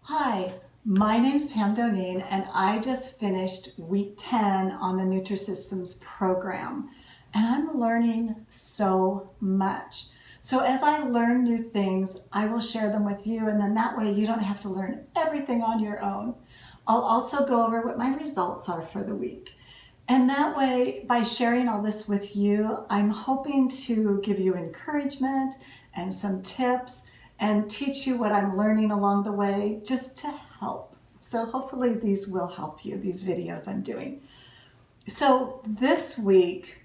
Hi, my name's Pam Doneen, and I just finished week 10 on the Nutrisystem Program, and I'm learning so much. So as I learn new things, I will share them with you, and then that way you don't have to learn everything on your own. I'll also go over what my results are for the week. And that way, by sharing all this with you, I'm hoping to give you encouragement and some tips and teach you what I'm learning along the way just to help. So hopefully these will help you, these videos I'm doing. So this week,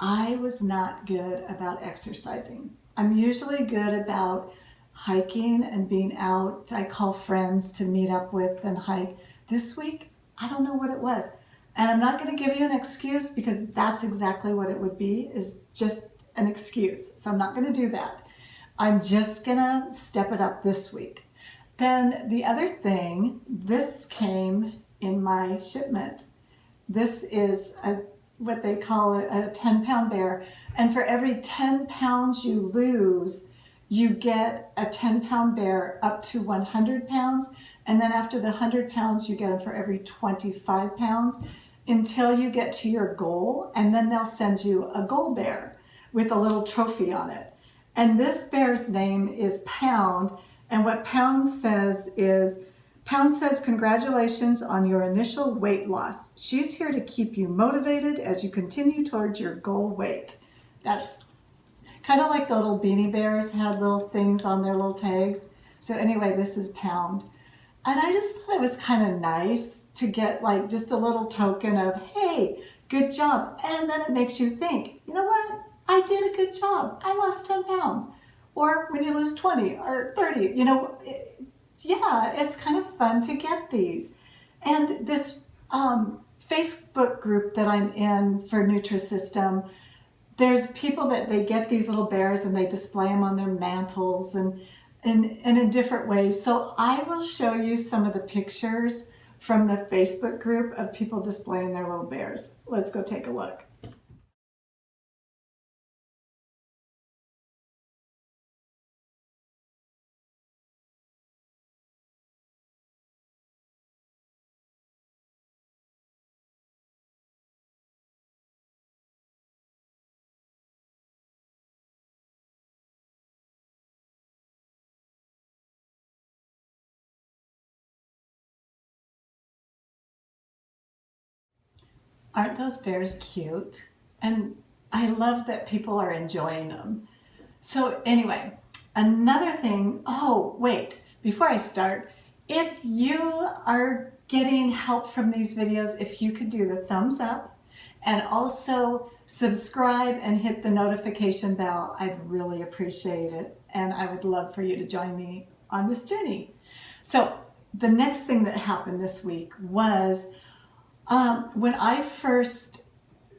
I was not good about exercising. I'm usually good about hiking and being out. I call friends to meet up with and hike. This week, I don't know what it was. And I'm not going to give you an excuse because that's exactly what it would be, is just an excuse. So I'm not going to do that. I'm just going to step it up this week. Then the other thing, this came in my shipment. This is what they call a 10-pound bear. And for every 10 pounds you lose, you get a 10-pound bear up to 100 pounds. And then after the 100 pounds, you get them for every 25 pounds until you get to your goal. And then they'll send you a goal bear with a little trophy on it. And this bear's name is Pound. And what Pound says is, Pound says, congratulations on your initial weight loss. She's here to keep you motivated as you continue towards your goal weight. That's kind of like the little Beanie Bears had little things on their little tags. So anyway, this is Pound. And I just thought it was kind of nice to get like just a little token of, hey, good job. And then it makes you think, you know what? I did a good job. I lost 10 pounds. Or when you lose 20 or 30, yeah, it's kind of fun to get these. And this Facebook group that I'm in for Nutrisystem, there's people that they get these little bears and they display them on their mantles and in different ways. So I will show you some of the pictures from the Facebook group of people displaying their little bears. Let's go take a look. Aren't those bears cute? And I love that people are enjoying them. So anyway, another thing, oh wait, before I start, if you are getting help from these videos, if you could do the thumbs up and also subscribe and hit the notification bell, I'd really appreciate it. And I would love for you to join me on this journey. So the next thing that happened this week was when I first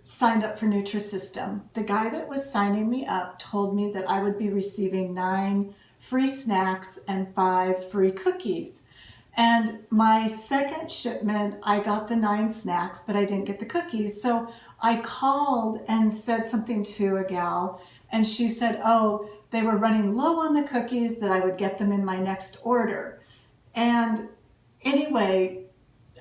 signed up for Nutrisystem, the guy that was signing me up told me that I would be receiving 9 free snacks and 5 free cookies. And my second shipment, I got the 9 snacks, but I didn't get the cookies. So I called and said something to a gal, and she said, oh, they were running low on the cookies, that I would get them in my next order. And anyway,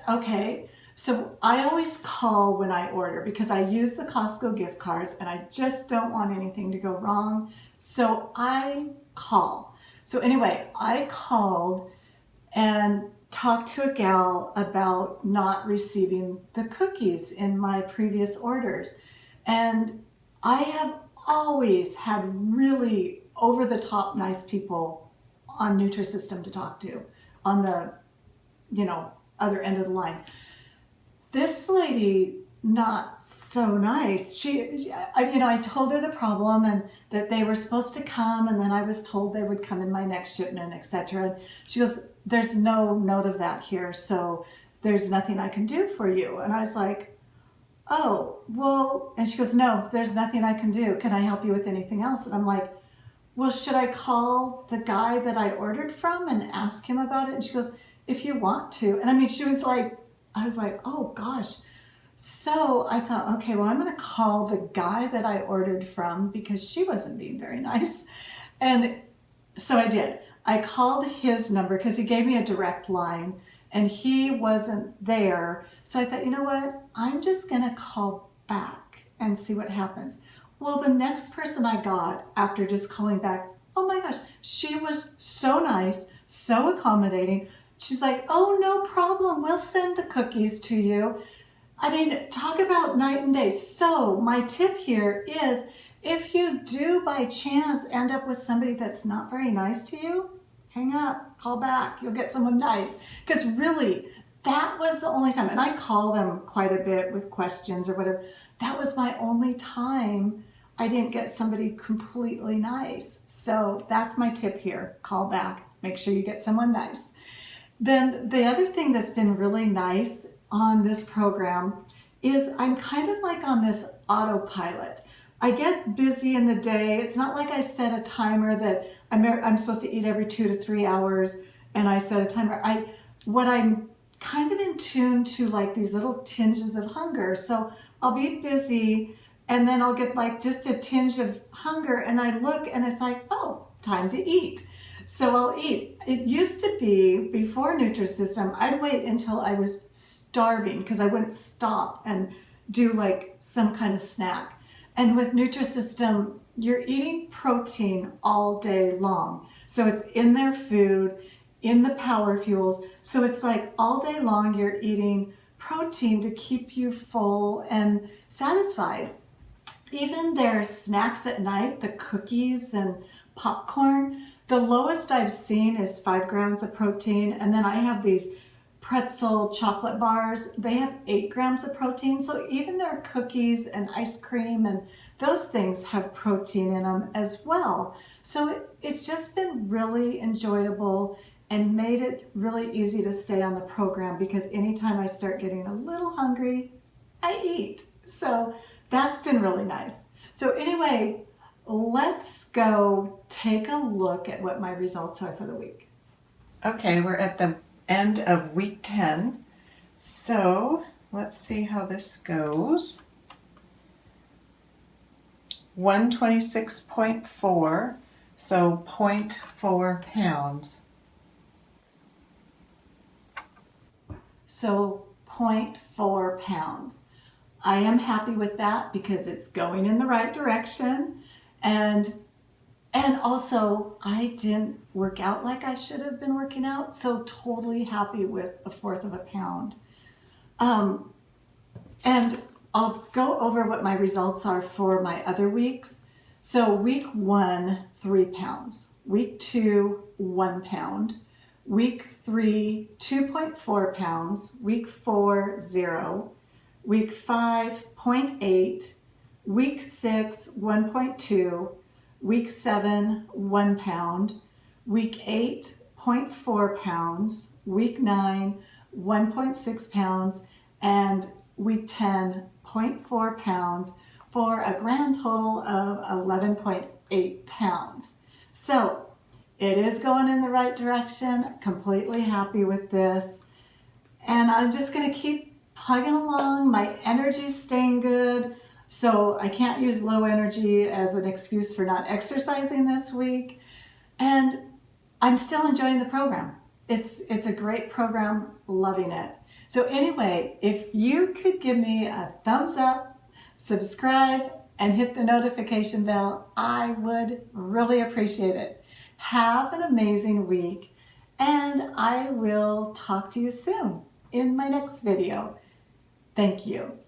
okay. So I always call when I order because I use the Costco gift cards and I just don't want anything to go wrong. So I call. So anyway, I called and talked to a gal about not receiving the cookies in my previous orders. And I have always had really over-the-top nice people on Nutrisystem to talk to on the, other end of the line. This lady, not so nice. I told her the problem and that they were supposed to come, and then I was told they would come in my next shipment, etc. She goes, there's no note of that here, so there's nothing I can do for you. And I was like, oh, well, and she goes, no, there's nothing I can do. Can I help you with anything else? And I'm like, well, should I call the guy that I ordered from and ask him about it? And she goes, if you want to. And I mean, I was like, oh gosh. So I thought, okay, well, I'm going to call the guy that I ordered from because she wasn't being very nice. And so I did. I called his number because he gave me a direct line and he wasn't there. So I thought, you know what? I'm just going to call back and see what happens. Well, the next person I got after just calling back, oh my gosh, she was so nice, so accommodating. She's like, oh, no problem. We'll send the cookies to you. I mean, talk about night and day. So my tip here is if you do by chance end up with somebody that's not very nice to you, hang up, call back. You'll get someone nice. Because really, that was the only time. And I call them quite a bit with questions or whatever. That was my only time I didn't get somebody completely nice. So that's my tip here. Call back. Make sure you get someone nice. Then the other thing that's been really nice on this program is I'm kind of like on this autopilot. I get busy in the day. It's not like I set a timer that I'm supposed to eat every 2 to 3 hours and I set a timer. What I'm kind of in tune to like these little tinges of hunger. So I'll be busy and then I'll get like just a tinge of hunger and I look and it's like, oh, time to eat. So I'll eat. It used to be, before Nutrisystem, I'd wait until I was starving because I wouldn't stop and do like some kind of snack. And with Nutrisystem, you're eating protein all day long. So it's in their food, in the power fuels. So it's like all day long you're eating protein to keep you full and satisfied. Even their snacks at night, the cookies and popcorn, the lowest I've seen is 5 grams of protein. And then I have these pretzel chocolate bars. They have 8 grams of protein. So even their cookies and ice cream and those things have protein in them as well. So it's just been really enjoyable and made it really easy to stay on the program because anytime I start getting a little hungry, I eat. So that's been really nice. So anyway, let's go take a look at what my results are for the week. Okay, we're at the end of week 10. So let's see how this goes. 126.4, so 0.4 pounds. So 0.4 pounds. I am happy with that because it's going in the right direction. And also I didn't work out like I should have been working out. So totally happy with 1/4 of a pound. And I'll go over what my results are for my other weeks. So week 1, 3 pounds. Week 2, 1 pound. Week 3, 2.4 pounds. Week 4, 0. Week 5, 0.8. Week 6, 1.2. Week 7, 1 pound. Week 8, 0.4 pounds. Week 9, 1.6 pounds. And week 10, 0.4 pounds for a grand total of 11.8 pounds. So it is going in the right direction. Completely happy with this. And I'm just going to keep plugging along. My energy's staying good. So I can't use low energy as an excuse for not exercising this week. And I'm still enjoying the program. It's a great program, loving it. So anyway, if you could give me a thumbs up, subscribe, and hit the notification bell, I would really appreciate it. Have an amazing week, and I will talk to you soon in my next video. Thank you.